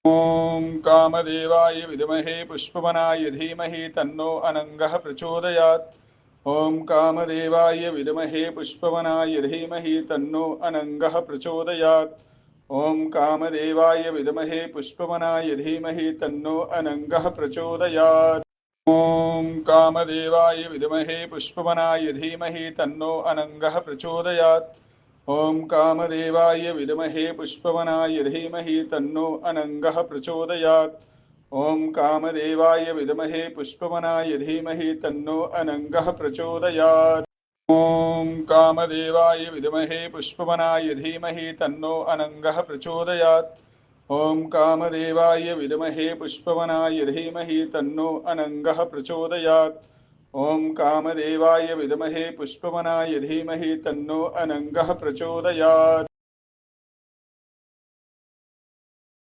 ॐ कामदेवाय विद्महे पुष्पवनाय धीमहि तन्नो अनङ्गः प्रचोदयात्। ॐ कामदेवाय विद्महे पुष्पवनाय धीमहि तन्नो अनङ्गः प्रचोदयात्। ॐ कामदेवाय विद्महे पुष्पवनाय धीमहि तन्नो अनङ्गः प्रचोदयात्। ॐ कामदेवाय विद्महे पुष्पवनाय धीमहि तन्नो अनङ्गः प्रचोदयात्। ॐ कामदेवाय विद्महे पुष्पवनाय धीमहि तन्नो अनङ्गः प्रचोदयात्। ॐ कामदेवाय विद्महे पुष्पवनाय धीमहि तन्नो अनङ्गः प्रचोदयात्। ॐ कामदेवाय विद्महे पुष्पवनाय धीमहि तन्नो अनङ्गः प्रचोदयात्। ॐ कामदेवाय विद्महे पुष्पवनाय धीमहि तन्नो अनङ्गः प्रचोदयात्। ॐ कामदेवाय विद्महे पुष्पवनाय धीमहि तन्नो अनङ्गः प्रचोदयात्।